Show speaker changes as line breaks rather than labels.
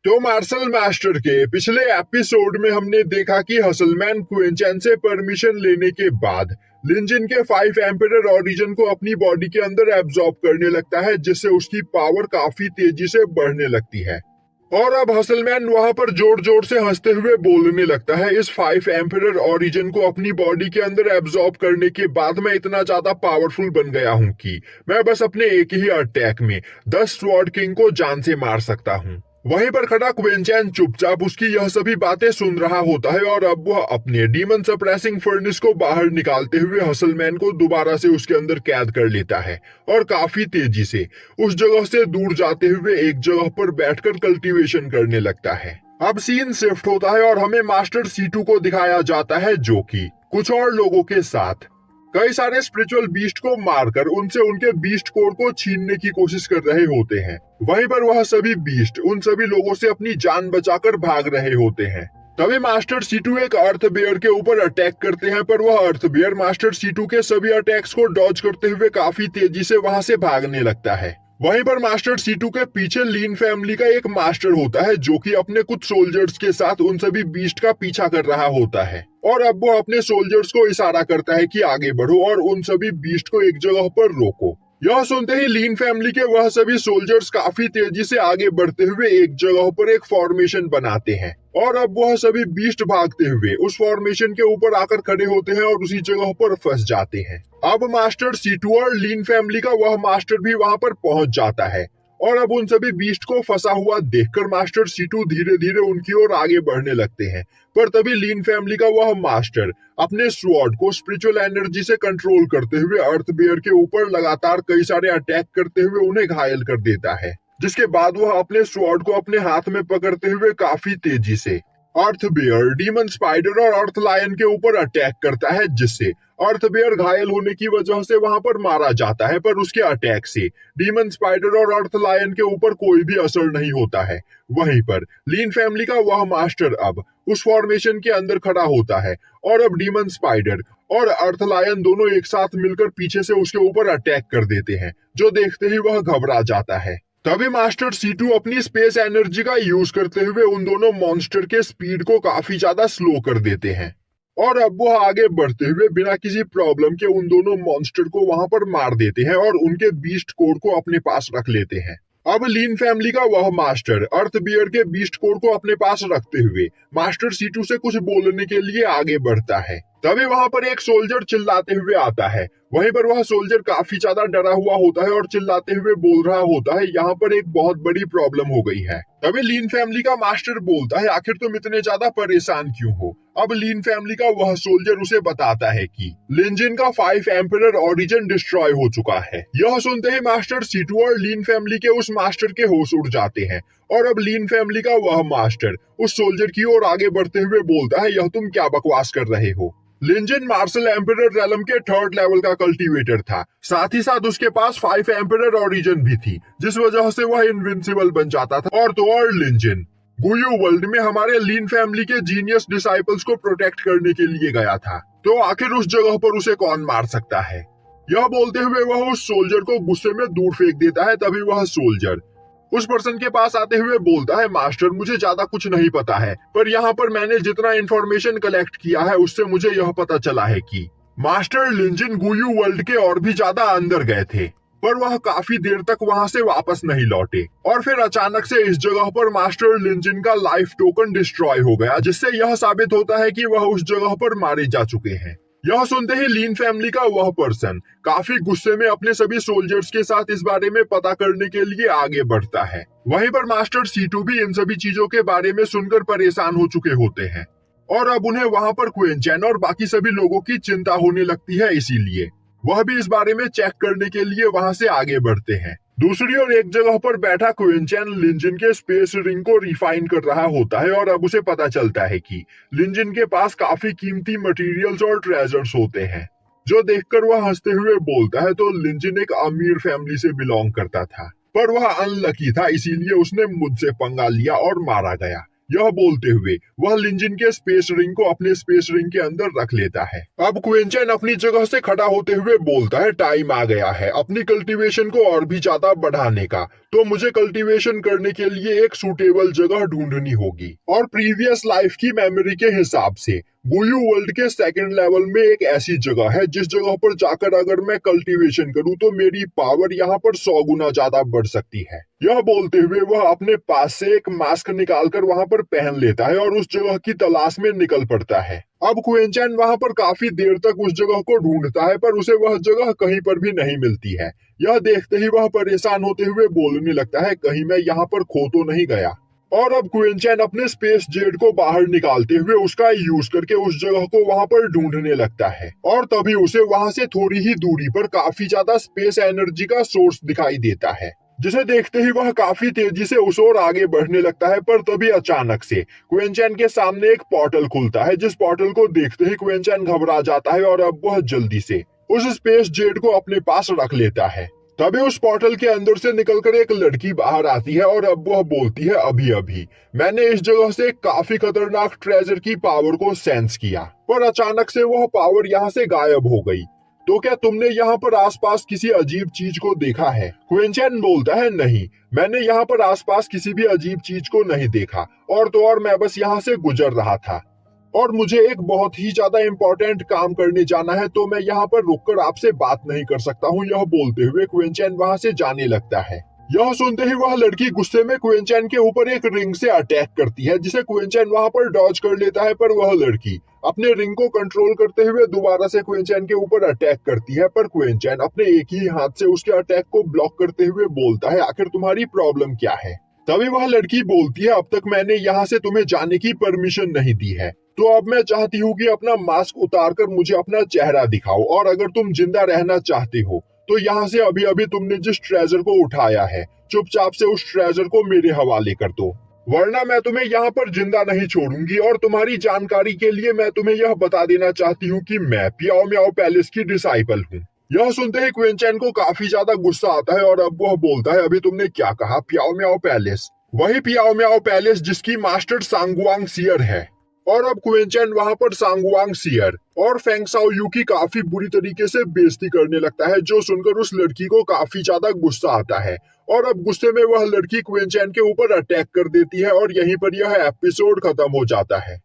तो martial master के पिछले एपिसोड में हमने देखा कि हसलमैन क्विंचैन से परमिशन लेने के बाद लिंजिन के 5 एम्परर ऑरिजन को अपनी बॉडी के अंदर एब्जॉर्ब करने लगता है, जिससे उसकी पावर काफी तेजी से बढ़ने लगती है। और अब हसलमैन वहां पर जोर जोर से हंसते हुए बोलने लगता है, इस 5 एम्परर ऑरिजन को अपनी बॉडी के अंदर एब्जॉर्ब करने के बाद मैं इतना ज्यादा पावरफुल बन गया हूं कि मैं बस अपने एक ही अटैक में 10 स्वॉर्ड किंग को जान से मार सकता हूं। वहीं पर खड़ा क्विंचैन चुपचाप उसकी यह सभी बातें सुन रहा होता है और अब वह अपने डीमन सप्रेसिंग फर्नेस को बाहर निकालते हुए हसलमैन को दोबारा से उसके अंदर कैद कर लेता है और काफी तेजी से उस जगह से दूर जाते हुए एक जगह पर बैठकर कल्टीवेशन करने लगता है। अब सीन शिफ्ट होता है और हमें मास्टर सीटू को दिखाया जाता है, जो कि कुछ और लोगों के साथ कई सारे स्पिरिचुअल बीस्ट को मारकर उनसे उनके बीस्ट कोड को छीनने की कोशिश कर रहे होते हैं। वहीं पर वह सभी बीस्ट उन सभी लोगों से अपनी जान बचाकर भाग रहे होते हैं। तभी मास्टर सीटू एक अर्थ बेयर के ऊपर अटैक करते हैं, पर वह अर्थ बेयर मास्टर सीटू के सभी अटैक्स को डॉज करते हुए काफी तेजी से वहां से भागने लगता है। वहीं पर मास्टर सीटू के पीछे लीन फैमिली का एक मास्टर होता है, जो कि अपने कुछ सोल्जर्स के साथ उन सभी बीस्ट का पीछा कर रहा होता है और अब वो अपने सोल्जर्स को इशारा करता है कि आगे बढ़ो और उन सभी बीस्ट को एक जगह पर रोको। यह सुनते ही लीन फैमिली के वह सभी सोल्जर्स काफी तेजी से आगे बढ़ते हुए एक जगह पर एक फॉर्मेशन बनाते हैं और अब वह सभी बीस्ट भागते हुए उस फॉर्मेशन के ऊपर आकर खड़े होते हैं और उसी जगह पर फंस जाते हैं। अब मास्टर सीटू और लीन फैमिली का वह मास्टर भी वहां पर पहुंच जाता है और अब उन सभी बीस्ट को फंसा हुआ देखकर मास्टर सीटू धीरे धीरे उनकी ओर आगे बढ़ने लगते हैं, पर तभी लीन फैमिली का वह मास्टर अपने स्वॉर्ड को स्पिरिचुअल एनर्जी से कंट्रोल करते हुए अर्थ बेयर के ऊपर लगातार कई सारे अटैक करते हुए उन्हें घायल कर देता है, जिसके बाद वह अपने स्वॉर्ड को अपने हाथ में पकड़ते हुए काफी तेजी से अर्थ बेयर, डीमन स्पाइडर और अर्थ लायन के ऊपर अटैक करता है, जिससे अर्थ बेयर घायल होने की वजह से वहां पर मारा जाता है, पर उसके अटैक से डीमन स्पाइडर और अर्थ लायन के ऊपर कोई भी असर नहीं होता है। वहीं पर लीन फैमिली का वह मास्टर अब उस फॉर्मेशन के अंदर खड़ा होता है और अब डीमन स्पाइडर और अर्थ लायन दोनों एक साथ मिलकर पीछे से उसके ऊपर अटैक कर देते हैं, जो देखते ही वह घबरा जाता है। तभी मास्टर सीटू अपनी स्पेस एनर्जी का यूज करते हुए उन दोनों मॉन्स्टर के स्पीड को काफी ज्यादा स्लो कर देते हैं और अब वह आगे बढ़ते हुए बिना किसी प्रॉब्लम के उन दोनों मॉन्स्टर को वहां पर मार देते हैं और उनके बीस्ट कोड को अपने पास रख लेते हैं। अब लीन फैमिली का वह मास्टर अर्थ बियर के बीस्ट कोड को अपने पास रखते हुए मास्टर सीटू से कुछ बोलने के लिए आगे बढ़ता है। तभी वहां पर एक सोल्जर चिल्लाते हुए आता है। वहीं पर वह सोल्जर काफी ज्यादा डरा हुआ होता है और चिल्लाते हुए बोल रहा होता है, यहाँ पर एक बहुत बड़ी प्रॉब्लम हो गई है। तभी लीन फैमिली का मास्टर बोलता है, आखिर तुम इतने ज्यादा परेशान क्यों हो? अब लीन फैमिली का वह सोल्जर उसे बताता है कि लिंजिन का 5 एम्परर ऑरिजन डिस्ट्रॉय हो चुका है। यह सुनते ही मास्टर सीटू और लीन फैमिली के उस मास्टर के होश उड़ जाते हैं और अब लीन फैमिली का वह मास्टर उस सोल्जर की ओर आगे बढ़ते हुए बोलता है, यह तुम क्या बकवास कर रहे हो? लिंजिन मार्शल एम्परर रेलम के 3rd लेवल का कल्टीवेटर था, साथ ही साथ उसके पास 5 एम्परर ऑरिजन भी थी, जिस वजह से वह इनविंसिबल बन जाता था। और लिंजिन गुयू वर्ल्ड में हमारे लीन फैमिली के जीनियस डिसाइपल्स को प्रोटेक्ट करने के लिए गया था, तो आखिर उस जगह पर उसे कौन मार सकता है? यह बोलते हुए वह उस सोल्जर को गुस्से में दूर फेंक देता है। तभी वह सोल्जर उस पर्सन के पास आते हुए बोलता है, मास्टर मुझे ज्यादा कुछ नहीं पता है, पर यहाँ पर मैंने जितना इंफॉर्मेशन कलेक्ट किया है उससे मुझे यह पता चला है कि मास्टर लिंजिन गुयू वर्ल्ड के और भी ज्यादा अंदर गए थे, पर वह काफी देर तक वहां से वापस नहीं लौटे और फिर अचानक से इस जगह पर मास्टर लिंजिन का लाइफ टोकन डिस्ट्रॉय हो गया, जिससे यह साबित होता है कि वह उस जगह पर मारे जा चुके हैं। यह सुनते ही लीन फैमिली का वह पर्सन काफी गुस्से में अपने सभी सोल्जर्स के साथ इस बारे में पता करने के लिए आगे बढ़ता है। वहीं पर मास्टर सीटू भी इन सभी चीजों के बारे में सुनकर परेशान हो चुके होते हैं और अब उन्हें वहां पर क्विंचैन और बाकी सभी लोगों की चिंता होने लगती है, इसीलिए वह भी इस बारे में चेक करने के लिए वहां से आगे बढ़ते हैं। दूसरी ओर एक जगह पर बैठा क्विंचैन लिंजिन के स्पेस रिंग को रिफाइन कर रहा होता है और अब उसे पता चलता है कि लिंजिन के पास काफी कीमती मटेरियल्स और ट्रेजर्स होते हैं, जो देखकर वह हंसते हुए बोलता है, तो लिंजिन एक अमीर फैमिली से बिलोंग करता था, पर वह अनलकी था, इसीलिए उसने मुझसे पंगा लिया और मारा गया। यह बोलते हुए वह लिंजिन के स्पेस रिंग को अपने स्पेस रिंग के अंदर रख लेता है। अब क्विंचन अपनी जगह से खड़ा होते हुए बोलता है, टाइम आ गया है अपनी कल्टीवेशन को और भी ज्यादा बढ़ाने का, तो मुझे कल्टीवेशन करने के लिए एक सूटेबल जगह ढूंढनी होगी। और प्रीवियस लाइफ की मेमोरी के हिसाब से गुयू वर्ल्ड के सेकंड लेवल में एक ऐसी जगह है जिस जगह पर जाकर अगर मैं कल्टीवेशन करूं तो मेरी पावर यहाँ पर 100 गुना ज्यादा बढ़ सकती है। यह बोलते हुए वह अपने पास से एक मास्क निकालकर वहां पर पहन लेता है और उस जगह की तलाश में निकल पड़ता है। अब क्विंचन वहां पर काफी देर तक उस जगह को ढूंढता है पर उसे वह जगह कहीं पर भी नहीं मिलती है। यह देखते ही वह परेशान होते हुए बोलने लगता है, कहीं मैं यहाँ पर खो तो नहीं गया। और अब क्विंचन अपने स्पेस जेट को बाहर निकालते हुए उसका यूज करके उस जगह को वहां पर ढूंढने लगता है। और तभी उसे वहां से थोड़ी ही दूरी पर काफी ज्यादा स्पेस एनर्जी का सोर्स दिखाई देता है, जिसे देखते ही वह काफी तेजी से उस ओर आगे बढ़ने लगता है। पर तभी अचानक से क्विंचन के सामने एक पोर्टल खुलता है, जिस पोर्टल को देखते ही क्विंचन घबरा जाता है और अब वह जल्दी से उस स्पेस जेट को अपने पास रख लेता है। तभी उस पोर्टल के अंदर से निकलकर एक लड़की बाहर आती है और अब वह बोलती है, अभी अभी मैंने इस जगह से काफी खतरनाक ट्रेजर की पावर को सेंस किया, पर अचानक से वह पावर यहाँ से गायब हो गई। तो क्या तुमने यहाँ पर आसपास किसी अजीब चीज को देखा है? क्विंचन बोलता है, नहीं, मैंने यहाँ पर आसपास किसी भी अजीब चीज को नहीं देखा, और तो और मैं बस यहाँ से गुजर रहा था और मुझे एक बहुत ही ज्यादा इंपॉर्टेंट काम करने जाना है, तो मैं यहाँ पर रुककर आपसे बात नहीं कर सकता हूँ। यह बोलते हुए क्विंचन वहां से जाने लगता है। यह सुनते ही वह लड़की गुस्से में क्विंचन के ऊपर एक रिंग से अटैक करती है, जिसे क्विंचन वहां पर डॉज कर लेता है। पर वह लड़की अपने रिंग को कंट्रोल करते हुए दोबारा से क्विंचन के ऊपर अटैक करती है, पर क्विंचन अपने एक ही हाथ से उसके अटैक को ब्लॉक करते हुए बोलता है, आखिर तुम्हारी प्रॉब्लम क्या है? तभी वह लड़की बोलती है, अब तक मैंने यहाँ से तुम्हें जाने की परमिशन नहीं दी है, तो अब मैं चाहती हूँ कि अपना मास्क उतारकर मुझे अपना चेहरा दिखाओ, और अगर तुम जिंदा रहना चाहते हो तो यहाँ से अभी अभी तुमने जिस ट्रेजर को उठाया है चुपचाप से उस ट्रेजर को मेरे हवाले कर दो, वरना मैं तुम्हें यहाँ पर जिंदा नहीं छोड़ूंगी। और तुम्हारी जानकारी के लिए मैं तुम्हें यह बता देना चाहती हूँ कि मैं पियाओ मियाओ पैलेस की डिसाइपल हूँ। यह सुनते ही क्विंचन को काफी ज्यादा गुस्सा आता है और अब वह बोलता है, अभी तुमने क्या कहा? पियाओ मियाओ पैलेस? वही पियाओ मियाओ पैलेस जिसकी मास्टर सांगवांग सियर है। और अब क्विंचन वहां पर सांगवांग सियर और फेंग शाओयू की काफी बुरी तरीके से बेइज्जती करने लगता है, जो सुनकर उस लड़की को काफी ज्यादा गुस्सा आता है। और अब गुस्से में वह लड़की क्विंचन के ऊपर अटैक कर देती है और यहीं पर यह एपिसोड खत्म हो जाता है।